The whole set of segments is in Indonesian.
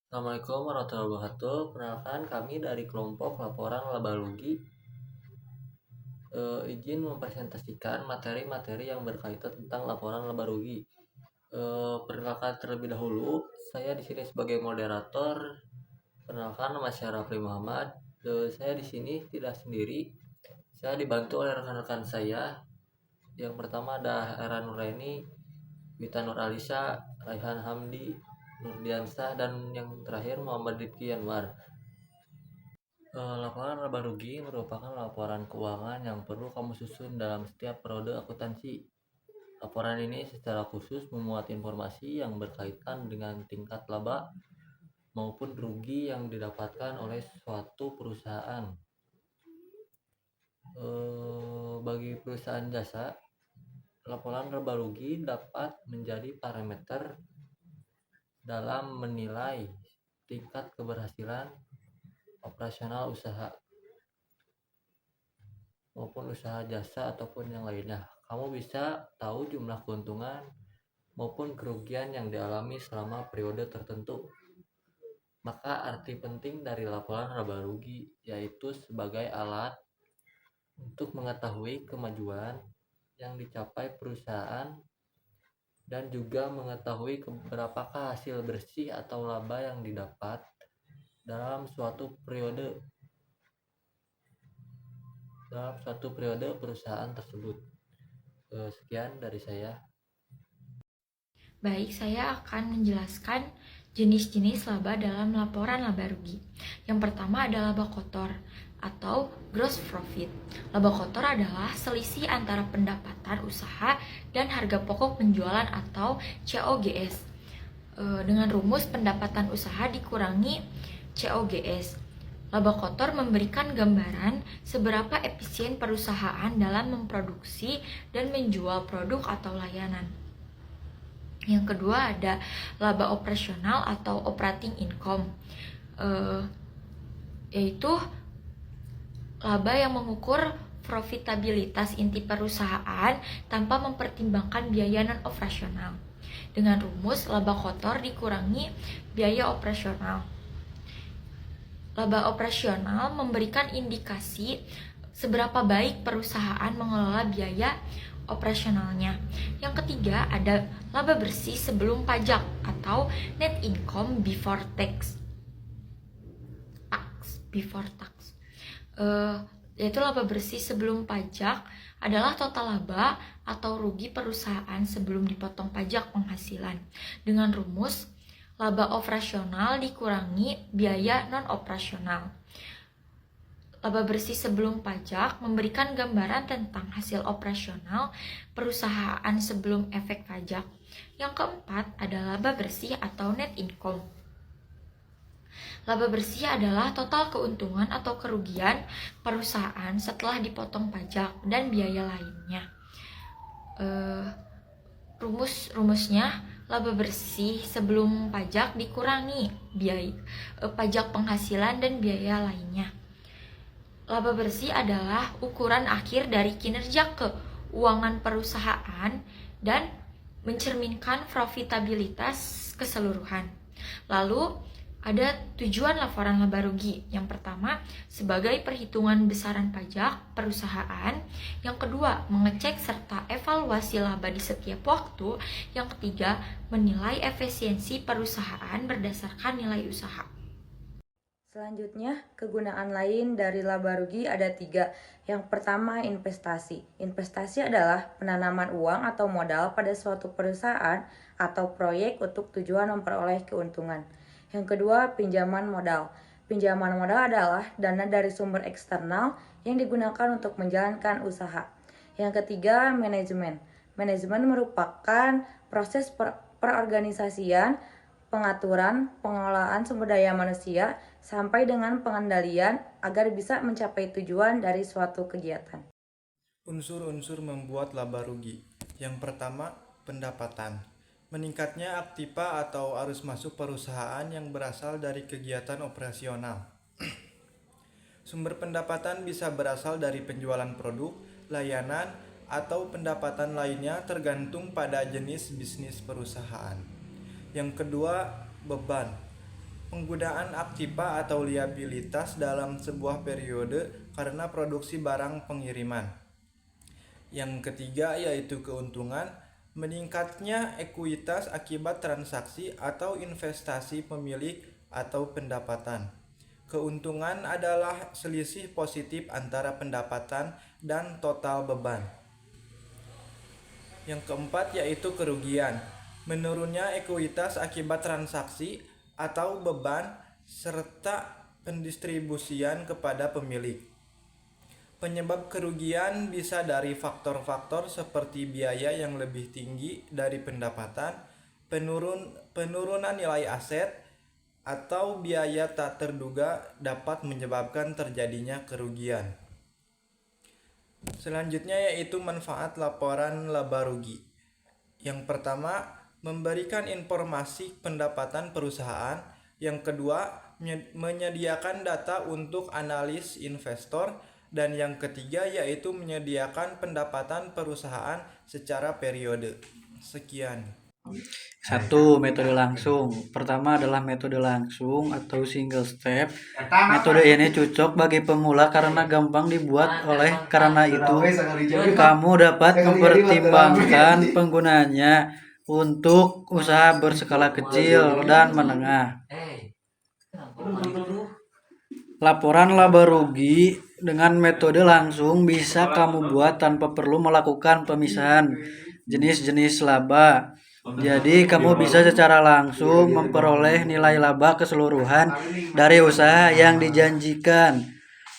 Assalamualaikum warahmatullahi wabarakatuh. Perkenalkan, kami dari kelompok laporan laba rugi izin mempresentasikan materi-materi yang berkaitan tentang laporan laba rugi. Perkenalkan terlebih dahulu, saya di sini sebagai moderator. Perkenalkan, nama saya Rafli Muhammad. Saya di sini tidak sendiri. Saya dibantu oleh rekan-rekan saya. Yang pertama ada Era Nuraini, Wita Nur Alisa, Raihan Hamdi, Nurdiansah, dan yang terakhir Muhammad Rifki Anwar. Laporan laba rugi merupakan laporan keuangan yang perlu kamu susun dalam setiap periode akuntansi. Laporan ini secara khusus memuat informasi yang berkaitan dengan tingkat laba maupun rugi yang didapatkan oleh suatu perusahaan. Bagi perusahaan jasa, laporan laba rugi dapat menjadi parameter dalam menilai tingkat keberhasilan operasional usaha maupun usaha jasa ataupun yang lainnya. Kamu bisa tahu jumlah keuntungan maupun kerugian yang dialami selama periode tertentu. Maka arti penting dari laporan laba rugi yaitu sebagai alat untuk mengetahui kemajuan yang dicapai perusahaan dan juga mengetahui berapakah hasil bersih atau laba yang didapat dalam suatu periode perusahaan tersebut. Sekian dari saya. Baik, saya akan menjelaskan jenis-jenis laba dalam laporan laba rugi. Yang pertama ada laba kotor atau gross profit. Laba kotor adalah selisih antara pendapatan usaha dan harga pokok penjualan atau COGS. Dengan rumus pendapatan usaha dikurangi COGS. Laba kotor memberikan gambaran seberapa efisien perusahaan dalam memproduksi dan menjual produk atau layanan. Yang kedua ada laba operasional atau operating income, yaitu laba yang mengukur profitabilitas inti perusahaan tanpa mempertimbangkan biaya non-operasional. Dengan rumus laba kotor dikurangi biaya operasional. Laba operasional memberikan indikasi seberapa baik perusahaan mengelola biaya operasionalnya. Yang ketiga ada laba bersih sebelum pajak atau net income before tax. Yaitu laba bersih sebelum pajak adalah total laba atau rugi perusahaan sebelum dipotong pajak penghasilan. Dengan rumus laba operasional dikurangi biaya non-operasional. Laba bersih sebelum pajak memberikan gambaran tentang hasil operasional perusahaan sebelum efek pajak. Yang keempat ada laba bersih atau net income. Laba bersih adalah total keuntungan atau kerugian perusahaan setelah dipotong pajak dan biaya lainnya. Rumusnya laba bersih sebelum pajak dikurangi biaya pajak penghasilan dan biaya lainnya. Laba bersih adalah ukuran akhir dari kinerja keuangan perusahaan dan mencerminkan profitabilitas keseluruhan. Lalu ada tujuan laporan laba rugi. Yang pertama, sebagai perhitungan besaran pajak perusahaan. Yang kedua, mengecek serta evaluasi laba di setiap waktu. Yang ketiga, menilai efisiensi perusahaan berdasarkan nilai usaha. Selanjutnya, kegunaan lain dari laba rugi ada 3. Yang pertama, investasi. Investasi adalah penanaman uang atau modal pada suatu perusahaan atau proyek untuk tujuan memperoleh keuntungan. Yang kedua, pinjaman modal. Pinjaman modal adalah dana dari sumber eksternal yang digunakan untuk menjalankan usaha. Yang ketiga, manajemen. Manajemen merupakan proses perorganisasian, pengaturan, pengelolaan sumber daya manusia, sampai dengan pengendalian agar bisa mencapai tujuan dari suatu kegiatan. Unsur-unsur membuat laba rugi. Yang pertama, pendapatan. meningkatnya aktiva atau arus masuk perusahaan yang berasal dari kegiatan operasional. Sumber pendapatan bisa berasal dari penjualan produk, layanan, atau pendapatan lainnya tergantung pada jenis bisnis perusahaan. Yang kedua, beban. Penggunaan aktiva atau liabilitas dalam sebuah periode karena produksi barang pengiriman. Yang ketiga yaitu keuntungan, meningkatnya ekuitas akibat transaksi atau investasi pemilik atau pendapatan. Keuntungan adalah selisih positif antara pendapatan dan total beban. Yang keempat yaitu kerugian, menurunnya ekuitas akibat transaksi atau beban serta pendistribusian kepada pemilik. Penyebab kerugian bisa dari faktor-faktor seperti biaya yang lebih tinggi dari pendapatan, penurunan nilai aset, atau biaya tak terduga dapat menyebabkan terjadinya kerugian. Selanjutnya yaitu manfaat laporan laba rugi. Yang pertama, memberikan informasi pendapatan perusahaan. Yang kedua, menyediakan data untuk analis investor. Dan yang ketiga yaitu menyediakan pendapatan perusahaan secara periode. Sekian. 1. Metode langsung. Pertama adalah metode langsung atau single step. Metode ini cocok bagi pemula karena gampang dibuat. Karena itu, kamu dapat mempertimbangkan penggunanya untuk usaha berskala kecil dan menengah. Laporan laba rugi dengan metode langsung bisa kamu buat tanpa perlu melakukan pemisahan jenis-jenis laba. Jadi kamu bisa secara langsung memperoleh nilai laba keseluruhan dari usaha yang dijanjikan.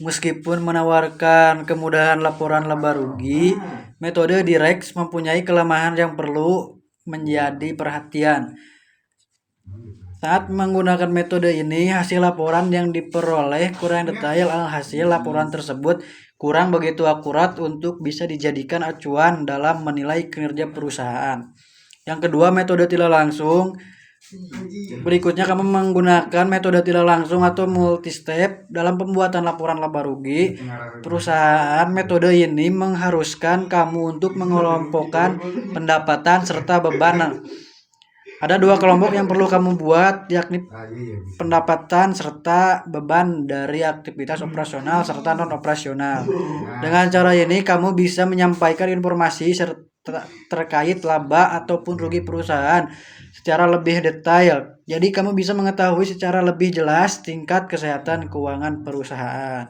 Meskipun menawarkan kemudahan laporan laba rugi, metode Direx mempunyai kelemahan yang perlu menjadi perhatian. Saat menggunakan metode ini, hasil laporan yang diperoleh kurang detail. Hasil laporan tersebut kurang begitu akurat untuk bisa dijadikan acuan dalam menilai kinerja perusahaan. Yang kedua, metode tidak langsung. Berikutnya kamu menggunakan metode tidak langsung atau multi-step dalam pembuatan laporan laba rugi perusahaan. Metode ini mengharuskan kamu untuk mengelompokkan pendapatan serta beban. Ada 2 kelompok yang perlu kamu buat, yakni pendapatan serta beban dari aktivitas operasional serta non-operasional. Dengan cara ini kamu bisa menyampaikan informasi terkait laba ataupun rugi perusahaan secara lebih detail. Jadi kamu bisa mengetahui secara lebih jelas tingkat kesehatan keuangan perusahaan.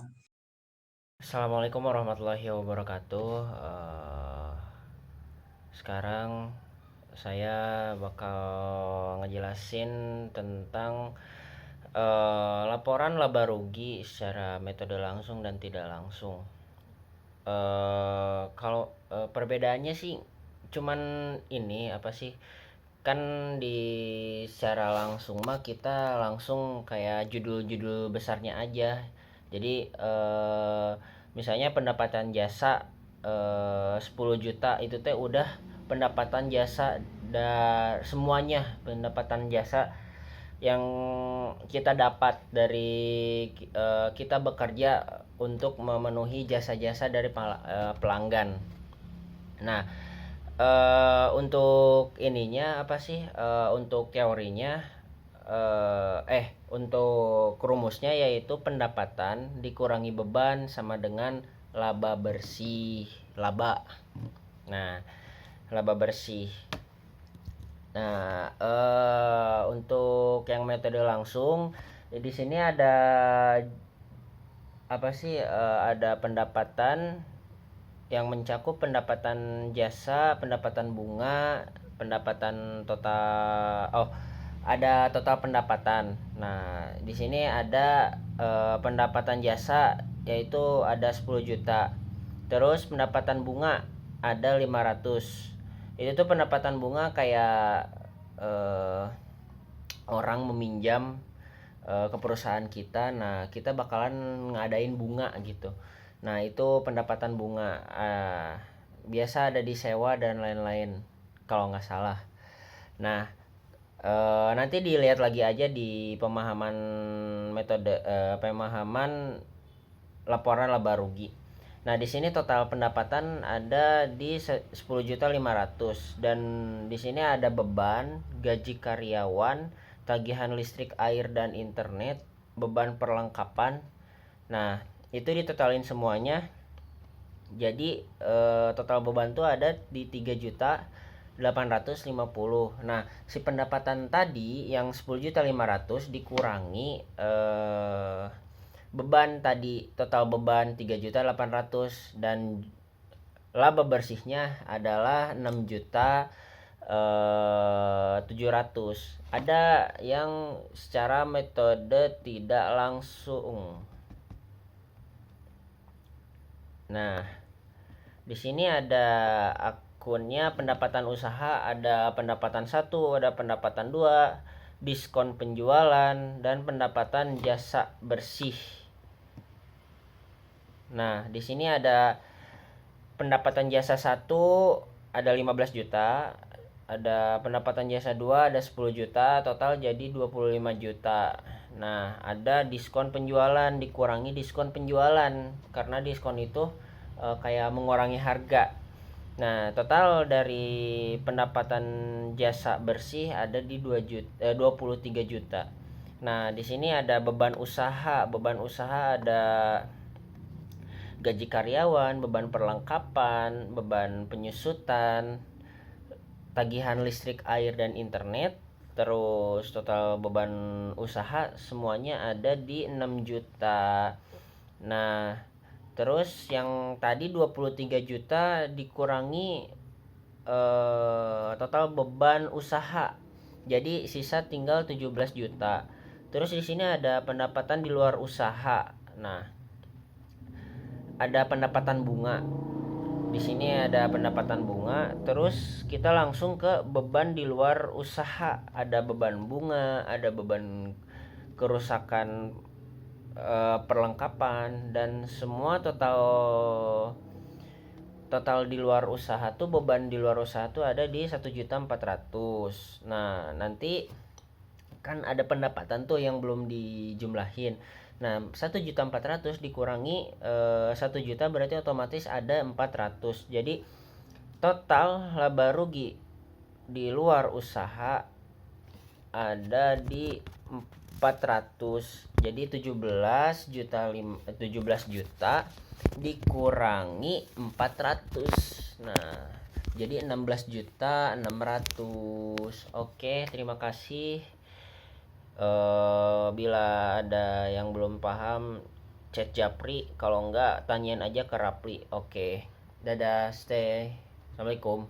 Assalamualaikum warahmatullahi wabarakatuh. Sekarang saya bakal ngejelasin tentang laporan laba rugi secara metode langsung dan tidak langsung. Kalau perbedaannya sih cuman ini apa sih, kan di secara langsung mah kita langsung kayak judul-judul besarnya aja. Jadi misalnya pendapatan jasa 10 juta itu teh udah pendapatan jasa semuanya pendapatan jasa yang kita dapat dari kita bekerja untuk memenuhi jasa-jasa dari pelanggan. Nah, untuk ininya apa sih? Untuk teorinya untuk rumusnya yaitu pendapatan dikurangi beban sama dengan laba bersih, laba. Nah, laba bersih. Nah, untuk yang metode langsung di sini ada apa sih? Ada pendapatan yang mencakup pendapatan jasa, pendapatan bunga, pendapatan total. Ada total pendapatan. Nah, di sini ada pendapatan jasa yaitu ada 10 juta. Terus pendapatan bunga ada 500. Itu tuh pendapatan bunga kayak orang meminjam ke perusahaan kita. Nah, kita bakalan ngadain bunga gitu. Nah, itu pendapatan bunga. Biasa ada di sewa dan lain-lain kalau nggak salah. Nah, nanti dilihat lagi aja di pemahaman metode pemahaman laporan laba rugi. Nah, di sini total pendapatan ada di 10.500.000 dan di sini ada beban, gaji karyawan, tagihan listrik, air dan internet, beban perlengkapan. Nah, itu ditotalin semuanya. Jadi total beban tuh ada di 3.850.000. Nah, si pendapatan tadi yang 10.500.000 dikurangi beban tadi, total beban 3.800.000 dan laba bersihnya adalah 6.700.000. Ada yang secara metode tidak langsung. Nah, di sini ada akunnya pendapatan usaha, ada pendapatan 1, ada pendapatan 2, diskon penjualan dan pendapatan jasa bersih. Nah, di sini ada pendapatan jasa 1 ada 15 juta, ada pendapatan jasa 2 ada 10 juta, total jadi 25 juta. Nah, ada diskon penjualan, dikurangi diskon penjualan karena diskon itu kayak mengurangi harga. Nah, total dari pendapatan jasa bersih ada di 23 juta. Nah, di sini ada beban usaha. Beban usaha ada gaji karyawan, beban perlengkapan, beban penyusutan, tagihan listrik, air dan internet. Terus total beban usaha semuanya ada di 6 juta. Nah, terus yang tadi 23 juta dikurangi total beban usaha. Jadi sisa tinggal 17 juta. Terus di sini ada pendapatan di luar usaha. Nah, ada pendapatan bunga. Di sini ada pendapatan bunga. Terus kita langsung ke beban di luar usaha. Ada beban bunga, ada beban kerusakan perlengkapan dan semua total di luar usaha tuh, beban di luar usaha tuh ada di 1.400.000. Nah, nanti kan ada pendapatan tuh yang belum dijumlahin. Nah, 1.400.000 dikurangi 1 juta berarti otomatis ada 400. Jadi total laba rugi di luar usaha ada di 400. Jadi 17 juta dikurangi 400. Nah, jadi 16.600.000. Oke, terima kasih. Bila ada yang belum paham chat Japri, kalau enggak tanyain aja ke Rapli. Oke, dadah, stay. Assalamualaikum.